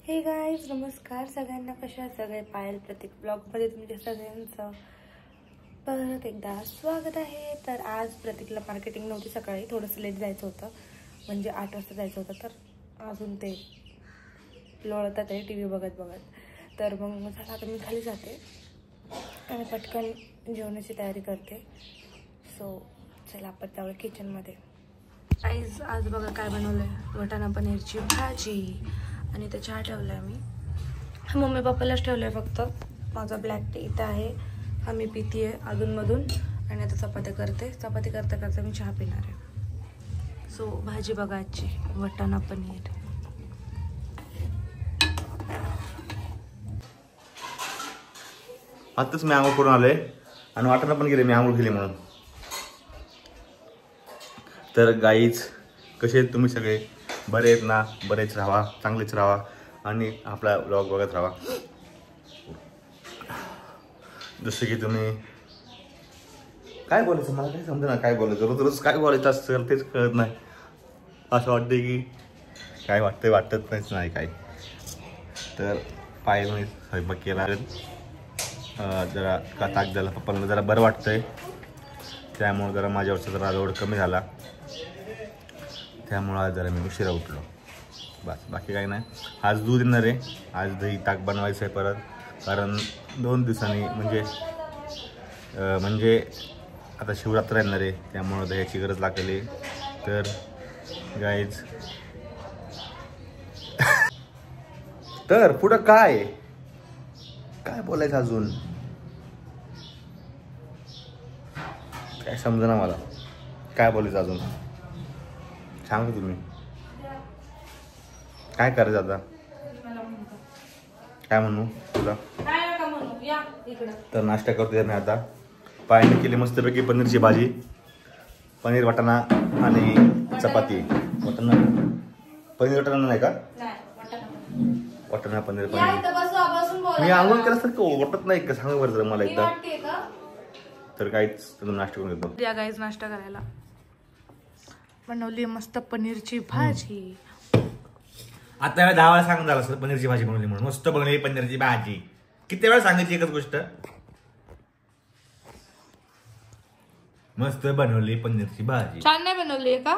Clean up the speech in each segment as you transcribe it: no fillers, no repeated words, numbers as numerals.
हे गाईज नमस्कार सगळ्यांना, कशा सगळे पायल प्रतीक ब्लॉगमध्ये तुमच्या सगळ्यांचं परत एकदा स्वागत आहे। तर आज प्रतीकला मार्केटिंग नव्हती, सकाळी थोडंसं लेट जायचं होतं, म्हणजे 8 वाजता जायचं होतं। तर अजून ते लोळतात आहे टी व्ही बघत बघत। तर मग चला आता मी खाली जाते आणि पटकन जेवणाची तयारी करते। सो चला आपण जाऊया किचनमध्ये। आज बघा काय बनवलं आहे, वाटाणा पनीरची भाजी आणि ते चहा ठेवला आहे मी। मम्मी पप्पालाच ठेवलं आहे फक्त, माझा ब्लॅक टी इथं आहे, हा मी पिती आहे अधूनमधून। आणि आता चपाती करते, चपाती करता करता मी चहा पिणार आहे। सो भाजी बघा आजची वाटाणा पनीर। आताच मी आंघोळ करून आलोय आणि वाटाणा पण गेले, मी आंघोळ केली म्हणून। तर गाईज कसे आहेत तुम्ही सगळे, बरे आहेत ना? बरेच राहा, चांगलेच राहा आणि आपला ब्लॉग बघत राहा। जसं की तुम्ही काय बोलायचं, मला काही समजा ना काय बोलायचं, रोज रोज काय बोलायचं असतं तेच कळत नाही। असं वाटतं की काय वाटतंय वाटत नाहीच नाही काय। तर पायाने स्वयंपाक केला, जरा का ताक द्यायला पप्पांना जरा बरं वाटतंय, त्यामुळे जरा माझ्यावरचा जरा लोड कमी झाला, त्यामुळं आज जरा मी उशिरा उठलो बस, बाकी काही नाही। आज दूध येणार आहे, आज दही ताक बनवायचं आहे परत, कारण 2 दिवसांनी म्हणजे आता शिवरात्र येणार आहे, त्यामुळं दह्याची गरज लागली। तर गाईज तर पुढं काय काय बोलायचं अजून काय समजा ना मला, काय बोलायचं अजून सांगा तुम्ही, काय करायचं आता, काय म्हणू तुला? तर नाश्ता करतोय मी आता। पायाने केली मस्तपैकी पनीरची भाजी, पनीर वाटाणा आणि चपाती। वाटाणा पनीर वाटाणा नाही का? वाटाणा पनीर पनीर मी आंघोळ केल्यासारखं वाटत नाही का, सांगा बरं जरा मला एकदा। तर काहीच नाश्ता करून घेतो या गाईज, नाश्ता करायला बनवली मस्त पनीरची भाजी। आता 10 वेळा सांगून झालं असं पनीरची भाजी बनवली म्हणून, मस्त बनवली पनीरची भाजी। किती वेळा सांगायची एकच गोष्ट, मस्त बनवली पनीरची भाजी। छान नाही बनवली आहे का?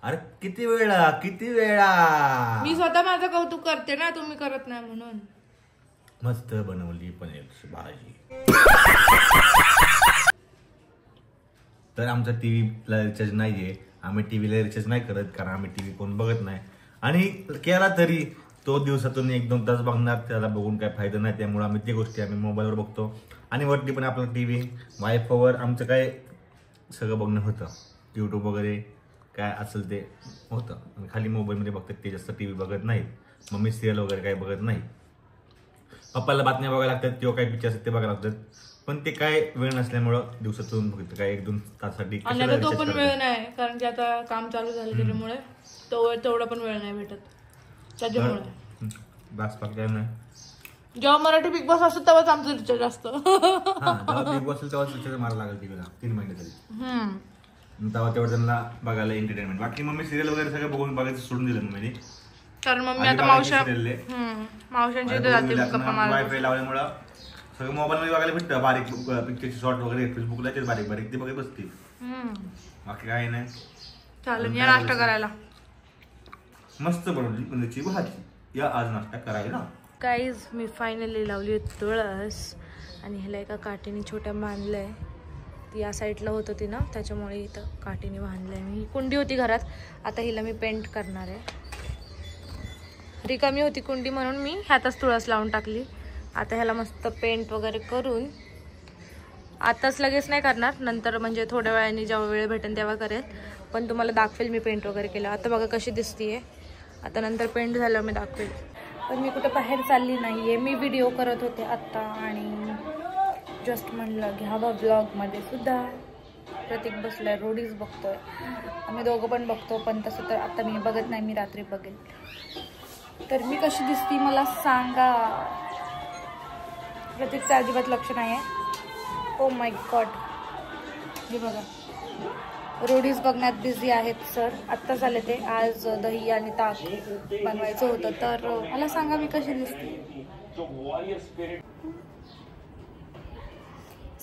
अरे किती वेळा मी स्वतः माझं कौतुक करते ना, तुम्ही करत नाही म्हणून। मस्त बनवली पनीरची भाजी। तर आमचा टीव्हीला रिचार्ज नाहीये, आम्ही टीव्हीला रिचार्ज नाही करत, कारण आम्ही टीव्ही कोण बघत नाही, आणि केला तरी तो दिवसातून 1-2 तास बघणार, त्याला बघून काय फायदा नाही, त्यामुळे आम्ही ती गोष्टी आम्ही मोबाईलवर बघतो। आणि वरती पण आपला टीव्ही वायफायवर आमचं काय सगळं बघणं होतं, यूट्यूब वगैरे काय असेल ते होतं, खाली मोबाईलमध्ये बघतात ते, जास्त टीव्ही बघत नाहीत। मम्मी सिरियल वगैरे काय बघत नाही, पप्पाला बातम्या बघायला लागतात किंवा काही पिक्चर असतात ते बघायला लागतात, पण ते काय वेळ नसल्यामुळं दिवसातून फक्त काय 1-2 तासासाठी। आणि आता तो पण वेळ नाही, कारण की आता काम चालू झालं त्याच्यामुळे तेवढा पण वेळ नाही भेटत, त्याच्यामुळे बस बाकी काय नाही। जेव्हा मराठी बिग बॉस असतो तेव्हाच आमचं रिचार्ज असतं। बिग बॉस तेव्हाच रिचार्ज मारायला लागेल टीव्हीला 3 महिने तरी, तेव्हा तेवढं त्यांना बघायला एंटरटेनमेंट। बाकी मम्मी सिरियल वगैरे सगळं बघून बघायचं सोडून दिलं मम्मीने, कारण मम्मी आता मावशांच्या इथे जाते गप्पा मारायला। वायफाय लावल्यामुळं सगळं मोबाईल मध्ये बघायला भेटतं, बारीक पिक्चरची शॉर्ट वगैरे फेसबुकला ते बारीक बारीक ते बघत बसते, बाकी काय नाही। चालेल या नाश्ता करायला, मस्त बनवली पनीरची भाजी, या आज नाश्ता करायला। गाईज मी फायनली लावली तुळस, आणि ह्याला एका काठीने छोट्या बांधलंय, ती या साईडला होत होती ना, त्याच्यामुळे इथं काठीने बांधलंय मी। कुंडी होती घरात, आता हिला मी पेंट करणार आहे, रिकामी होती कुंडी म्हणून मी ह्यातच तुळस लावून टाकली। आता ह्याला मस्त पेंट वगैरे करून, आताच लगेच नाही करणार, नंतर म्हणजे थोड्या वेळाने जेव्हा वेळ भेटेल तेव्हा करेल, पण तुम्हाला दाखवेल मी पेंट वगैरे केलं। आता बघा कशी दिसतीये, आता नंतर पेंट झाल्यावर मी दाखवेल। पण मी कुठं बाहेर चालली नाहीये, मी व्हिडिओ करत होते आत्ता, आणि जस्ट म्हणलं घ्यावं ब्लॉगमध्ये सुद्धा। प्रतीक बसलाय, रोडीज बघतोय, आम्ही दोघं पण बघतो, पण तसं तर आता मी बघत नाही, मी रात्री बघेल। तर मी कशी दिसती मला सांगा, प्रतीकचं अजिबात लक्ष नाही आहे। ओ माय गॉड, हे बघा रोडीज बघण्यात बिझी आहेत सर. आत्ता झाले ते. आज दही आणि ताक बनवायचं होतं. तर मला सांगा मी कशी दिसते.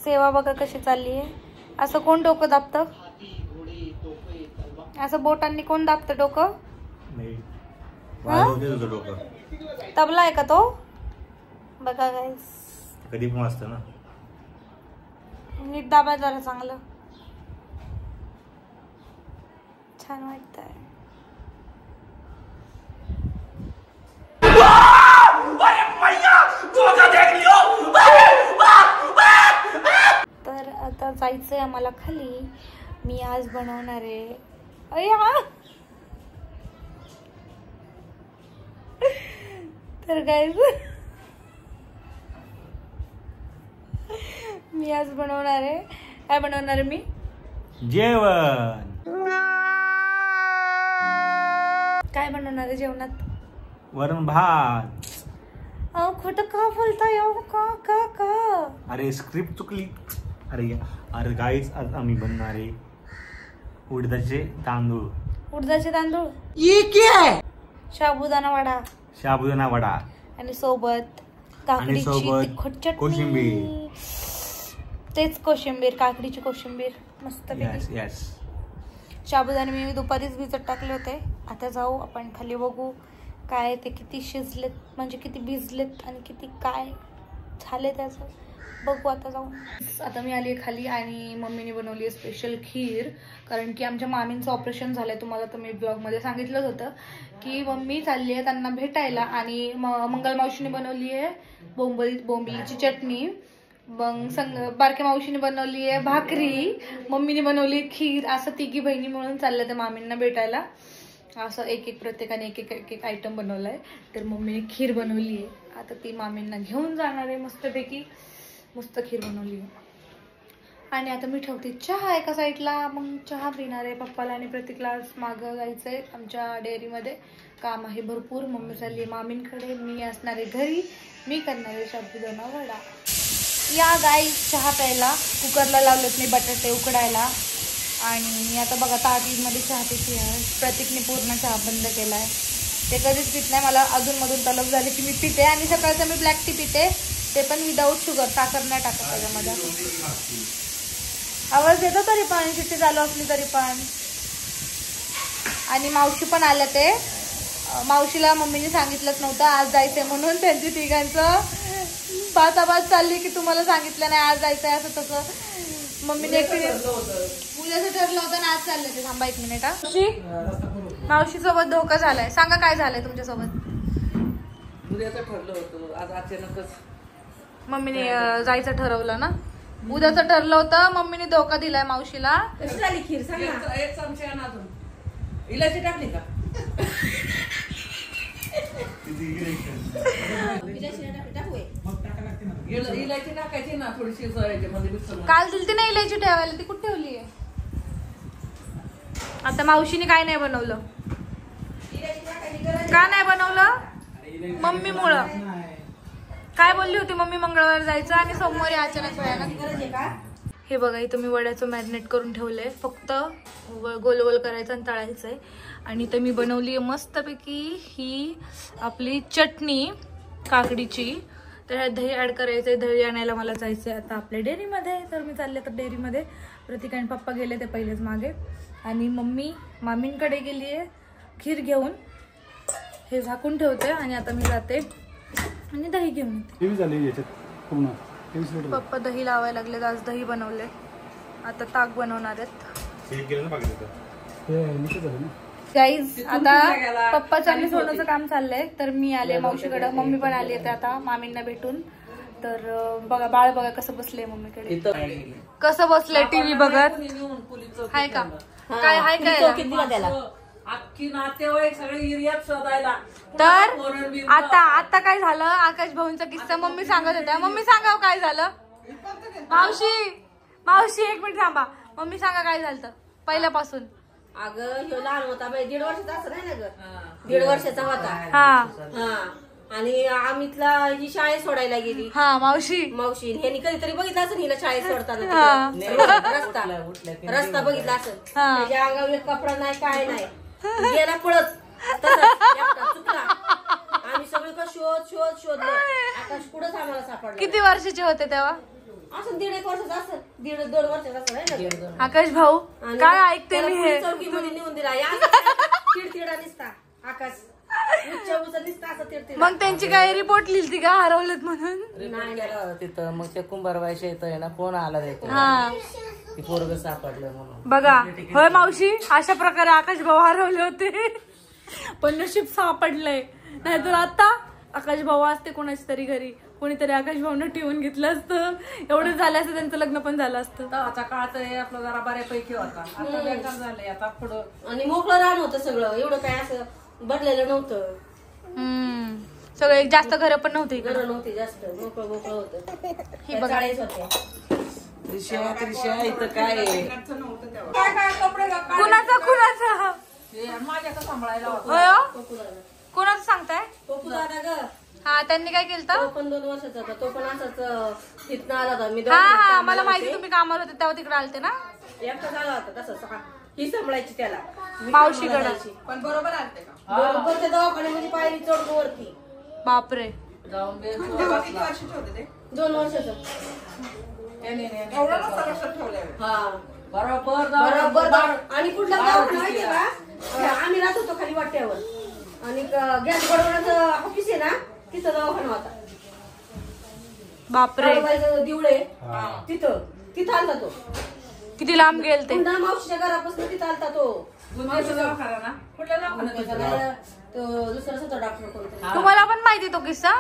सेवा बघा कशी चालली आहे. असं कोण डोकं दाबतं? असं बोटांनी कोण दाबतं डोकं? तबला आहे का तो? बघा गाईस कधी पण असतं ना. नीट दाबा जरा चांगलं. छान वाटतंय. तर आता जायचंय आम्हाला खाली. मी आज बनवणार आहे तर गाईज मी आज बनवणार आहे. काय बनवणार आहे मी? जेवण. काय बनवणार आहे जेवणात? वरण भात. अहो खोटं का बोलताय? का अरे स्क्रिप्ट चुकली. अरे गाईज आज आम्ही बनणार आहे उडदाचे तांदूळ. उडदाचे तांदूळ. ये क्या है? साबुदाणा वडा. साबुदाणा वडा आणि सोबत काकडीची तिखट चटणी. कोशिंबीर. तेच कोशिंबीर, काकडीची कोशिंबीर मस्त. यस. साबुदाणे मी दुपारीच भिजत टाकले होते. आता जाऊ आपण खाली बघू काय ते किती शिजलेत, म्हणजे किती भिजलेत आणि किती काय झाले त्याचं बघू. आता जाऊ. आता मी आली खाली आणि मम्मीने बनवली आहे स्पेशल खीर. कारण की आमच्या मामींचं ऑपरेशन झालंय. तुम्हाला तर मी ब्लॉगमध्ये सांगितलंच होतं की मम्मी चालली आहे त्यांना भेटायला. आणि मंगल मावशीने बनवली आहे बोंबिलीची चटणी. मग बारक्या मावशीने बनवली आहे भाकरी. मम्मीने बनवली खीर. असं तिघी बहिणी मिळून चालल्या त्या मामींना भेटायला. असं एक प्रत्येकाने एक आयटम बनवलाय. तर मम्मीने खीर बनवली आहे. आता ती मामींना घेऊन जाणार आहे. मस्त खीर बनवली आहे. आणि आता मी ठेवते चहा एका साईडला. मग चहा पिणार आहे. पप्पाला आणि प्रतीकला मागं जायचंय. आमच्या डेअरीमध्ये काम आहे भरपूर. मम्मी चालली आहे मामींकडे. मी असणार आहे घरी. मी करणार आहे साबुदाणा वडा. या गाई चहा प्यायला. कुकरला लावलेत मी बटाटे उकडायला. आणि आता बघा ताटीमध्ये चहा पिते. प्रतीकने पूर्ण चहा बंद केला आहे. ते कधीच पित नाही. मला अधूनमधून तलब झाली की मी पिते. आणि सकाळचं मी ब्लॅक टी पिते. ते पण विदाऊट शुगर. साखर नाही टाकत त्याच्यामध्ये. आवाज येतो तरी पण शिट्टी चालू असली तरी पण. आणि मावशी पण आल्या. ते मावशीला मम्मीने सांगितलंच नव्हतं आज जायचंय म्हणून. त्यांची तिघांचं बाताबात चालली की तुम्हाला सांगितलं नाही आज जायचंय असं तसं. मम्मीने उद्याचं ठरलं होतं ना आज चाललं ते. थांबा 1 मिनिट. मावशी सोबत धोका झालाय. सांगा काय झालंय तुमच्यासोबत? उद्याचं ठरलं होतं आज अचानकच मम्मीने जायचं ठरवलं ना. उद्याचं ठरलं होतं. मम्मीने धोका दिलाय मावशीला. कशी झाली खीर सांग ना. एक चमचा ना अजून इलायची टाकली का? इलायची टाकायची ना थोडीशी. काल दिलती ना इलायची ठेवायला. ती कुठे ठेवली आहे? आता मावशीने काय नाही बनवलं. का नाही बनवलं? मम्मीमुळं. काय बोलली होती मम्मी? मंगळवार जायचं आणि सोमवारी अचानक भयानक. हे बघा इथं मी वड्याचं मॅरिनेट करून ठेवलंय. फक्त गोल गोल करायचं आणि तळायचंय. आणि इथं मी बनवली आहे मस्तपैकी ही आपली चटणी काकडीची. तर ह्यात दही ऍड करायचंय. दही आणायला मला जायचंय आता आपल्या डेअरीमध्ये. तर मी चालले तर डेअरीमध्ये. प्रतीक आणि पप्पा गेले ते पहिलेच मागे. आणि मम्मी मामींकडे गेली आहे खीर घेऊन. हे झाकून ठेवते आणि आता मी जाते आणि दही घेऊन येते. पप्पा दही लावायला लागले. आज दही बनवले. आता ताक बनवणार आहेत. गाईज आता पप्पाचं आणि सोनूचं काम चाललंय. तर मी आले मावशीकडे. मम्मी पण आली आहे आता मामींना भेटून. तर बघा बाळ बघा कसं बसलंय मम्मीकडे. कसं बसलंय टीव्ही बघत. हाय का काय हाय काय अख्खी नातेवाईक सगळे एरियात शोधायला. तर आता काय झालं? आकाश भाऊंचा किस्सा मम्मी सांगत होत्या. मम्मी सांगा काय झालं. मावशी 1 मिनिट थांबा. मम्मी सांगा काय झालं पहिल्यापासून. अगं ह्यो लहान होता बाई 1.5 वर्षाचा असं नाही ना ग. 1.5 वर्षाचा होता. हा आणि अमितला ही शाळेत सोडायला गेली हा मावशी ह्यांनी कधीतरी बघितलं असं हिला शाळेत सोडताना रस्ता बघितला असं त्याच्या अंगावर एक कपडा नाही काय नाही गेला पळत चुकला आम्ही सगळीकडे शोधलं आकाश कुठंच आम्हाला सापडलं. किती वर्षाचे होते तेव्हा? असं 1.5 वर्षाचं असं 1.5-2 वर्षाचं असं आहे ना. आकाश भाऊ काय ऐकते मी हे चौकीमध्ये नेऊन दिला तिडतिडा दिसता आकाश मग त्यांची काही रिपोर्ट लिहिली का हरवलेत म्हणून? तिथं मग ते कुंभारबाईच्या इथं आहे ना फोन आला हा ती पोरग सापडलं म्हणून. बघा होय मावशी अशा प्रकारे आकाश भाऊ हरवले होते पण नशीब सापडलंय. नाहीतर आता आकाश भाऊ असते कोणाची तरी घरी कोणीतरी आकाश भाऊन ठेवून घेतलं असतं एवढं झालं असतं त्यांचं लग्न पण झालं असतं. आता काळात आपलं जरा बऱ्यापैकी होता आता बेकार झालंय आता पुढं. आणि मोकळं रान होतं सगळं एवढं काय असं बदलेलं नव्हतं. सगळे जास्त घर पण नव्हती घरं नव्हती जास्त मोकळं होतं. हे बघा त्रिशा इथं काय आहे काय कपडे कुणाचा माझ्याकडे सांभाळायला होतं. कोणाचं सांगताय? पप्पू दादा ग हा त्यांनी काय केलं? तो पण 2 वर्षाचा होता तो पण असाच तिथनं आला होता. मी हा मला माहिती तुम्ही कामावर होते तेव्हा तिकडे आलते ना. एकटाच आला होता तसं ही सांभाळायची त्याला मावशीकडे. पण बरोबर आलते का? बरोबर त्या दवाखान्यामध्ये पायरी चढ वरती. बापरे जाऊन तेव्हा किती वर्षाचे होते ते? 2 वर्षाचं. एवढं नसतं लक्षात ठेवलं. हा बरोबर आणि कुठला दवाखाना माहितीये का आम्ही राहत होतो खाली वाट्यावर आणि गॅस बडवण्याचं ऑफिस आहे ना तिथं दवाखाना होता. बापरे दिवळे तिथं आलता तो. किती लांब गेल ते? मावशीच्या घरापासून तिथं आलता तो. दवाखाना ना कुठल्या दवाखान्यात? तो दुसरा स्वतः डॉक्टर कोणता. तुम्हाला पण माहिती तो किस्सा?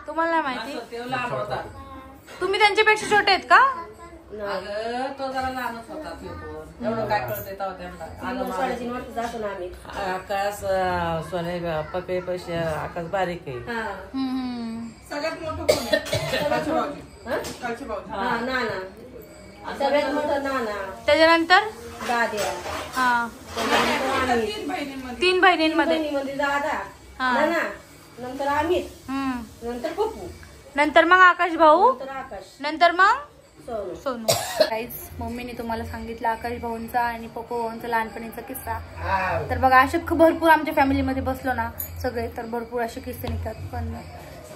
तुम्हाला नाही माहिती? लहान होता तुम्ही त्यांच्यापेक्षा छोटे आहेत का? तो जरा लहानच होता एवढं काय कळत त्यांना. 3-3.5 वर्ष जातो ना आम्ही. आकाश सोने पप्पे पैसे आकाश बारीक आहे. सगळ्यात मोठं कोण आहे? कालचे भाऊ. हा नाना सगळ्यात मोठं नाना त्याच्यानंतर दाद्या. हा त्याच्यानंतर आम्ही 3 बहिणींमध्ये बहिणीमध्ये दादा नाना नंतर अमित नंतर पप्पू नंतर मग आकाश भाऊ नंतर आकाश नंतर मग सोनू. सोनू. काहीच मम्मीने तुम्हाला सांगितलं आकाश भाऊंचा आणि पप्पू भाऊंचा लहानपणीचा किस्सा. तर बघा असे भरपूर आमच्या फॅमिलीमध्ये बसलो ना सगळे तर भरपूर असे किस्से निघतात पण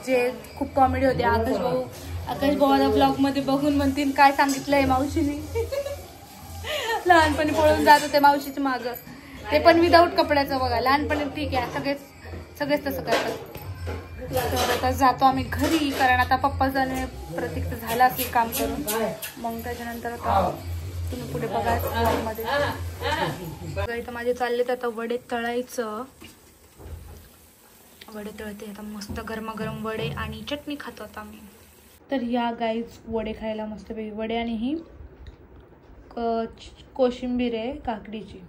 जे खूप कॉमेडी होते. आकाश भाऊ आता ब्लॉग मध्ये बघून म्हणतील काय सांगितलंय मावशीने. लहानपणी पळून जात होते मावशीच्या माग ते पण विदाऊट कपड्याचं. बघा लहानपणी ठीक आहे सगळेच तसं करतात. तर आता जातो आम्ही घरी कारण आता पप्पा जाणे प्रतीक झालं असेल काम करून मग त्याच्यानंतर आता तुम्ही पुढे बघा मध्ये. इथं माझे चाललेत आता वडे तळायचं. वडे तळते आता मस्त गरमागरम वडे आणि चटणी खातो आता आम्ही. तर या गाईज वडे खायला मस्तपैकी वडे आणि ही कोशिंबीर आहे काकडीची.